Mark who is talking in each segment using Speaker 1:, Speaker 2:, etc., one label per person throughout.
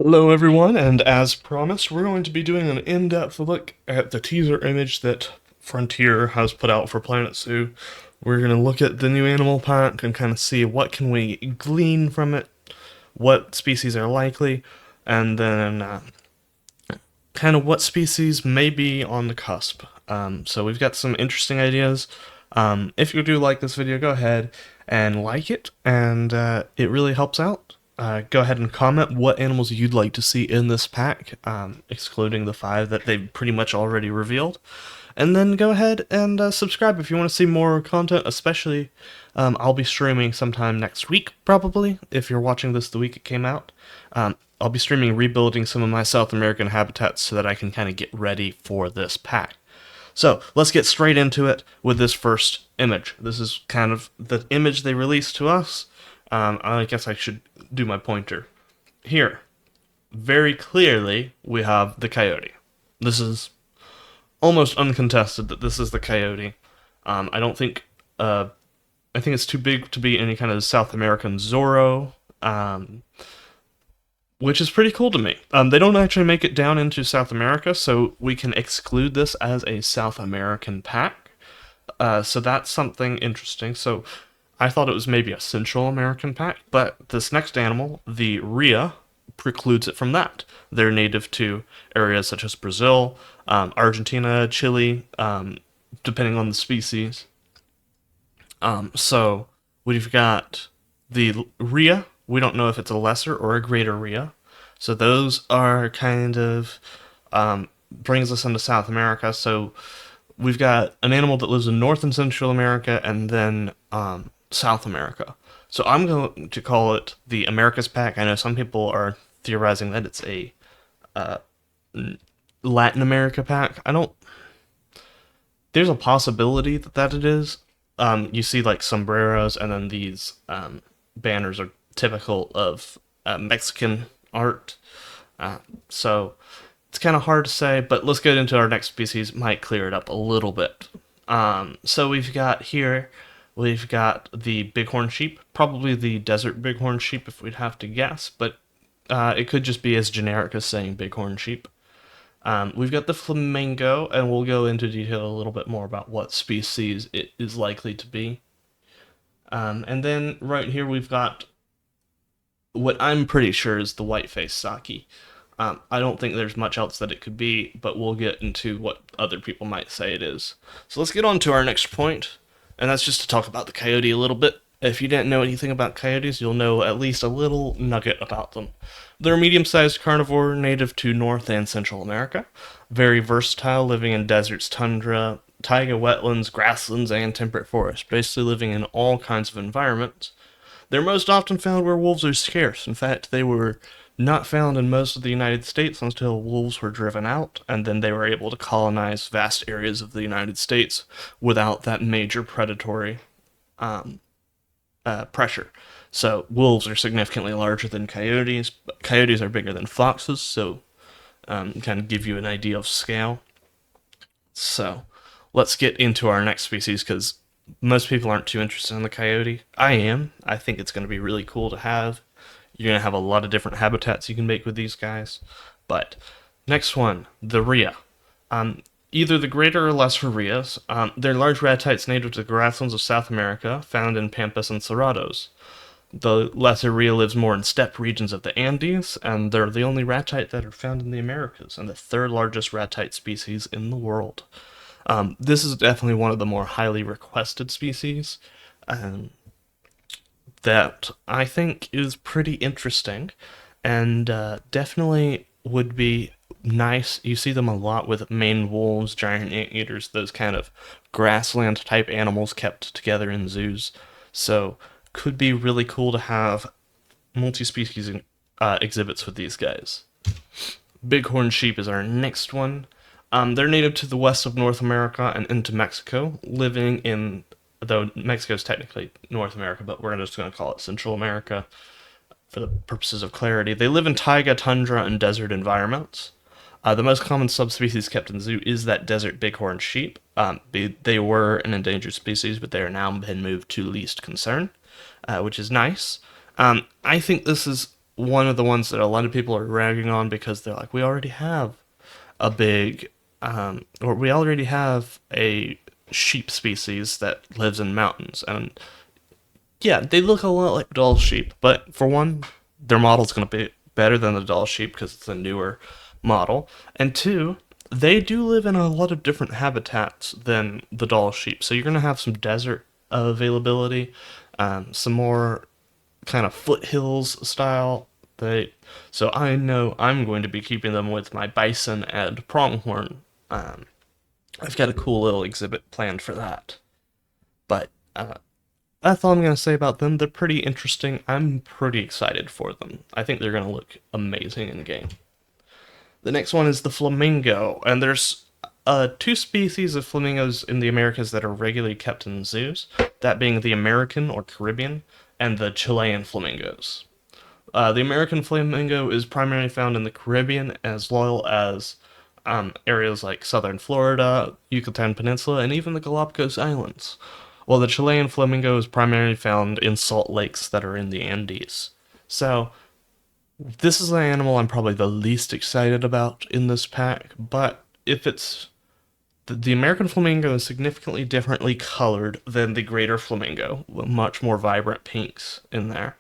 Speaker 1: Hello everyone, and as promised, we're going to be doing an in-depth look at the teaser image that Frontier has put out for Planet Zoo. We're going to look at the new animal pack and kind of see what can we glean from it, what species are likely, and then kind of what species may be on the cusp. So we've got some interesting ideas. If you do like this video, go ahead and like it, and it really helps out. Go ahead and comment what animals you'd like to see in this pack, excluding the 5 that they've pretty much already revealed. And then go ahead and subscribe if you want to see more content, especially I'll be streaming sometime next week, probably, if you're watching this the week it came out. I'll be streaming rebuilding some of my South American habitats so that I can kind of get ready for this pack. So, let's get straight into it with this first image. This is kind of the image they released to us. I guess I should do my pointer. Here, very clearly, we have the coyote. This is almost uncontested that this is the coyote. I don't think, I think it's too big to be any kind of South American Zorro, which is pretty cool to me. They don't actually make it down into South America, so we can exclude this as a South American pack. So that's something interesting. So I thought it was maybe a Central American pack, but this next animal, the rhea, precludes it from that. They're native to areas such as Brazil, Argentina, Chile, depending on the species. So we've got the rhea. We don't know if it's a lesser or a greater rhea. So those are kind of brings us into South America. So we've got an animal that lives in North and Central America, and then South America. So I'm going to call it the Americas pack. I know some people are theorizing that it's a Latin America pack. There's a possibility that it is. You see like sombreros, and then these banners are typical of Mexican art. So it's kind of hard to say, but let's get into our next species. Might clear it up a little bit. So we've got the bighorn sheep, probably the desert bighorn sheep if we'd have to guess, but it could just be as generic as saying bighorn sheep. We've got the flamingo, and we'll go into detail a little bit more about what species it is likely to be. And then right here we've got what I'm pretty sure is the white-faced saki. I don't think there's much else that it could be, but we'll get into what other people might say it is. So let's get on to our next point, and that's just to talk about the coyote a little bit. If you didn't know anything about coyotes, you'll know at least a little nugget about them. They're a medium-sized carnivore native to North and Central America. Very versatile, living in deserts, tundra, taiga wetlands, grasslands, and temperate forests, basically living in all kinds of environments. They're most often found where wolves are scarce. In fact, they were not found in most of the United States until wolves were driven out, and then they were able to colonize vast areas of the United States without that major predatory pressure. So wolves are significantly larger than coyotes, but coyotes are bigger than foxes, so kind of give you an idea of scale. So let's get into our next species, because most people aren't too interested in the coyote. I am. I think it's going to be really cool to have. You're going to have a lot of different habitats you can make with these guys. But next one, the rhea. Either the greater or lesser rheas. They're large ratites native to the grasslands of South America, found in pampas and cerrados. The lesser rhea lives more in steppe regions of the Andes, and they're the only ratite that are found in the Americas, and the third largest ratite species in the world. This is definitely one of the more highly requested species that I think is pretty interesting, and definitely would be nice. You see them a lot with Maine wolves, giant anteaters, those kind of grassland type animals kept together in zoos. So could be really cool to have multi-species exhibits with these guys. Bighorn sheep is our next one. They're native to the west of North America and into Mexico, living in, though Mexico's technically North America, but we're just going to call it Central America for the purposes of clarity. They live in taiga, tundra, and desert environments. The most common subspecies kept in the zoo is that desert bighorn sheep. They were an endangered species, but they are now been moved to least concern, which is nice. I think this is one of the ones that a lot of people are ragging on because they're like, we already have a big, or we already have a sheep species that lives in mountains. And yeah, they look a lot like Dall sheep, but for one, their model's going to be better than the Dall sheep because it's a newer model. And two, they do live in a lot of different habitats than the Dall sheep. So you're going to have some desert availability, some more kind of foothills style. They, so I know I'm going to be keeping them with my bison and pronghorn. Um, I've got a cool little exhibit planned for that. But that's all I'm going to say about them. They're pretty interesting. I'm pretty excited for them. I think they're going to look amazing in game. The next one is the flamingo, and there's two species of flamingos in the Americas that are regularly kept in zoos, that being the American or Caribbean and the Chilean flamingos. The American flamingo is primarily found in the Caribbean as well as areas like southern Florida, Yucatan Peninsula, and even the Galapagos Islands. While the Chilean flamingo is primarily found in salt lakes that are in the Andes. So, this is the animal I'm probably the least excited about in this pack, but if it's the American flamingo is significantly differently colored than the greater flamingo, with much more vibrant pinks in there.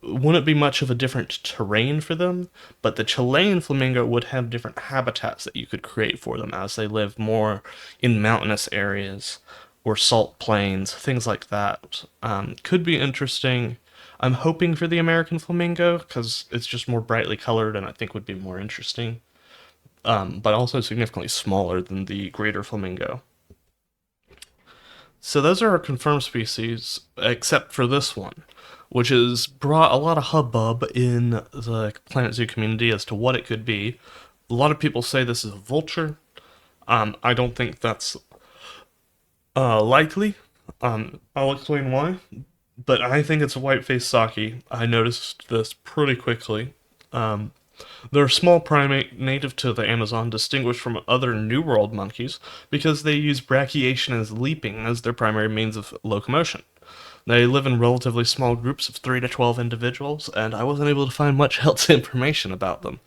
Speaker 1: Wouldn't be much of a different terrain for them, but the Chilean flamingo would have different habitats that you could create for them as they live more in mountainous areas or salt plains, things like that. Could be interesting. I'm hoping for the American flamingo because it's just more brightly colored and I think would be more interesting, but also significantly smaller than the greater flamingo. So those are our confirmed species, except for this one, which has brought a lot of hubbub in the Planet Zoo community as to what it could be. A lot of people say this is a vulture. I don't think that's likely. I'll explain why. But I think it's a white-faced saki. I noticed this pretty quickly. Um, they're a small primate native to the Amazon, distinguished from other New World monkeys because they use brachiation as leaping as their primary means of locomotion. They live in relatively small groups of 3 to 12 individuals, and I wasn't able to find much else information about them.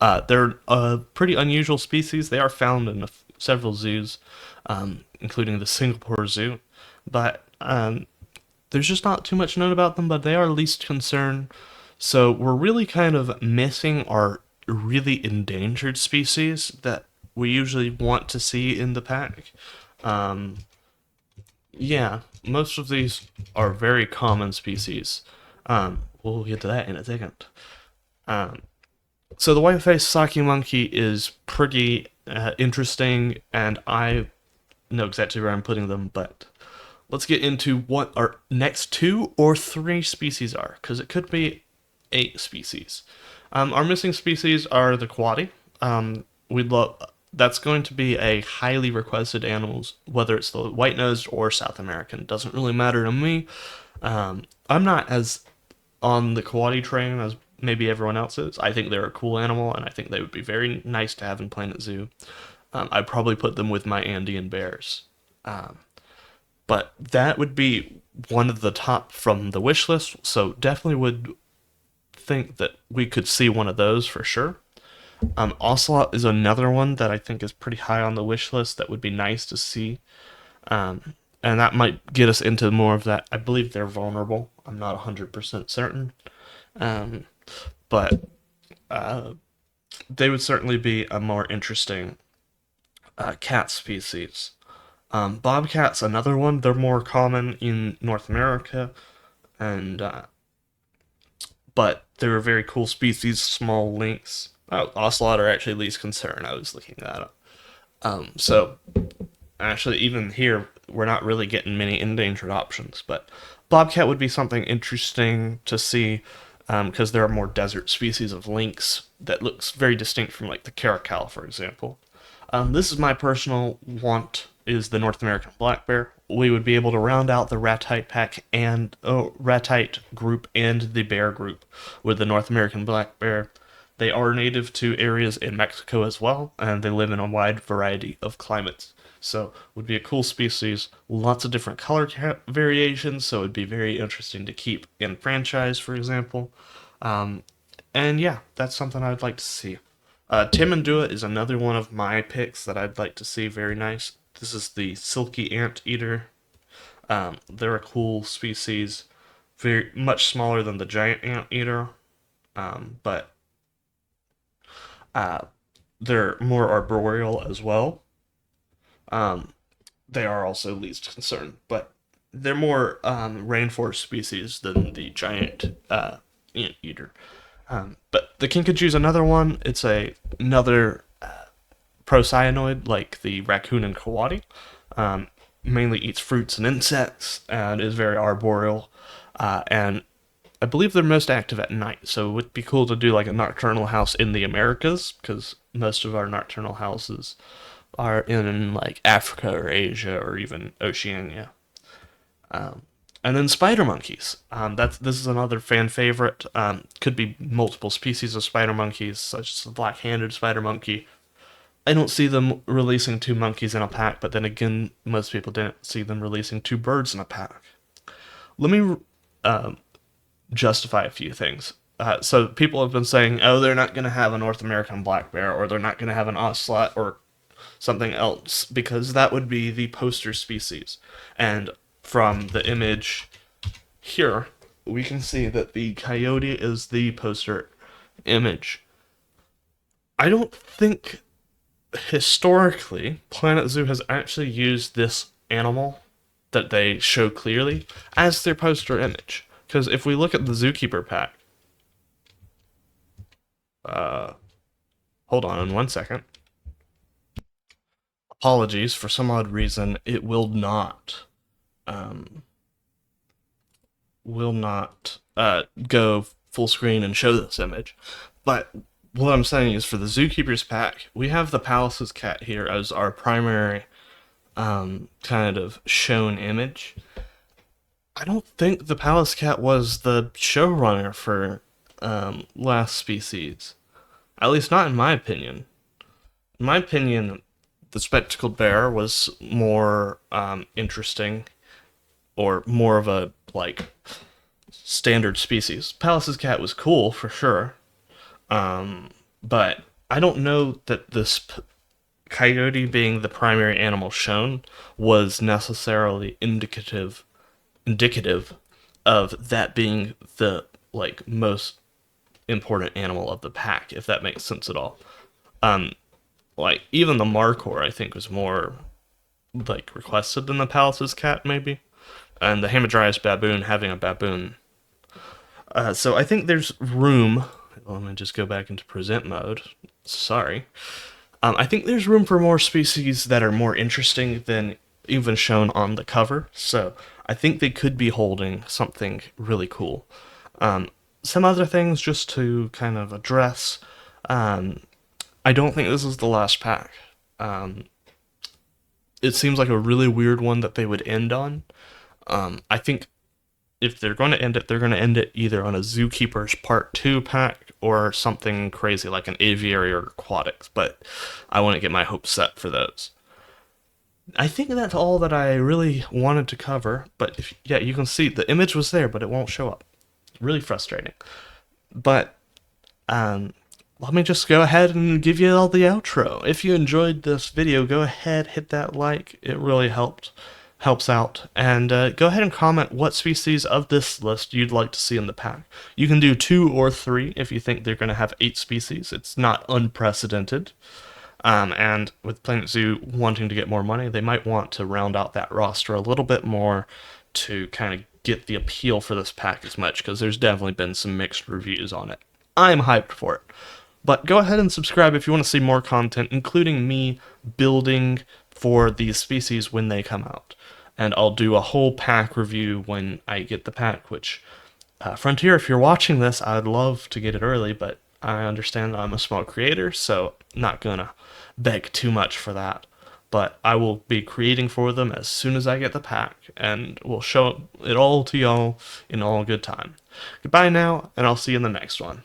Speaker 1: They're a pretty unusual species. They are found in several zoos, including the Singapore Zoo, but there's just not too much known about them, but they are least concern. So we're really kind of missing our really endangered species that we usually want to see in the pack. Um, yeah, most of these are very common species. We'll get to that in a second. Um, so the white-faced Saki monkey is pretty interesting, and I know exactly where I'm putting them, but let's get into what our next two or three species are, because it could be 8 species. Our missing species are the quaddy. We'd love That's going to be a highly requested animals, whether it's the white-nosed or South American. Doesn't really matter to me. I'm not as on the quaddy train as maybe everyone else is. I think they're a cool animal, and I think they would be very nice to have in Planet Zoo. I'd probably put them with my Andean bears. Um, but that would be one of the top from the wish list, so definitely would think that we could see one of those for sure. Ocelot is another one that I think is pretty high on the wish list that would be nice to see. And that might get us into more of that. I believe they're vulnerable. I'm not 100% certain. Um, but uh, they would certainly be a more interesting cat species. Bobcats, another one. They're more common in North America, and but they're a very cool species. Small lynx. Ocelot are actually least concern. I was looking that up. So actually, even here, we're not really getting many endangered options. But bobcat would be something interesting to see because there are more desert species of lynx that looks very distinct from like the caracal, for example. This is my personal want is the North American black bear. We would be able to round out the ratite pack and ratite group and the bear group with the North American black bear. They are native to areas in Mexico as well, and they live in a wide variety of climates. So, would be a cool species. Lots of different color variations, so it'd be very interesting to keep in franchise, for example. And yeah, that's something I'd like to see. Timandua is another one of my picks that I'd like to see. Very nice. This is the silky anteater. They're a cool species, very much smaller than the giant anteater, but uh, they're more arboreal as well. Um, they are also least concern, but they're more rainforest species than the giant anteater. But the kinkajou is another one. It's another procyanoid like the raccoon and coati. Mainly eats fruits and insects and is very arboreal. And I believe they're most active at night, so it would be cool to do like a nocturnal house in the Americas because most of our nocturnal houses are in like Africa or Asia or even Oceania. Um, and then spider monkeys. This is another fan favorite. Could be multiple species of spider monkeys, such as the black-handed spider monkey. I don't see them releasing two monkeys in a pack, but then again, most people didn't see them releasing two birds in a pack. Let me justify a few things. So people have been saying, oh, they're not going to have a North American black bear, or they're not going to have an ocelot, or something else, because that would be the poster species. And from the image here, we can see that the coyote is the poster image. I don't think historically Planet Zoo has actually used this animal that they show clearly as their poster image. Because if we look at the Zookeeper pack, hold on 1 second. Apologies, for some odd reason, it um, will not go full screen and show this image. But what I'm saying is, for the Zookeeper's pack, we have the Palace's cat here as our primary kind of shown image. I don't think the Palace cat was the showrunner for Last Species. At least not in my opinion. In my opinion, the spectacled bear was more interesting, or more of a like standard species. Palace's cat was cool for sure, but I don't know that this coyote being the primary animal shown was necessarily indicative of that being the like most important animal of the pack, if that makes sense at all. Um, like even the Markhor, I think, was more like requested than the Palace's cat, maybe, and the Hamadryas baboon having a baboon. So I think there's room. Let me just go back into present mode. Sorry. I think there's room for more species that are more interesting than even shown on the cover. So I think they could be holding something really cool. Some other things just to kind of address. I don't think this is the last pack. It seems like a really weird one that they would end on. I think if they're going to end it, they're going to end it either on a Zookeeper's Part 2 pack or something crazy like an aviary or aquatics, but I wouldn't get my hopes set for those. I think that's all that I really wanted to cover, but yeah, you can see the image was there, but it won't show up. Really frustrating. But let me just go ahead and give you all the outro. If you enjoyed this video, go ahead, hit that like. It really helps out. And go ahead and comment what species of this list you'd like to see in the pack. You can do 2 or 3 if you think they're going to have 8 species. It's not unprecedented. And with Planet Zoo wanting to get more money, they might want to round out that roster a little bit more to kind of get the appeal for this pack as much, because there's definitely been some mixed reviews on it. I'm hyped for it. But go ahead and subscribe if you want to see more content, including me building for these species when they come out. And I'll do a whole pack review when I get the pack, which, Frontier, if you're watching this, I'd love to get it early, but I understand I'm a small creator, so not gonna beg too much for that. But I will be creating for them as soon as I get the pack, and we'll show it all to y'all in all good time. Goodbye now, and I'll see you in the next one.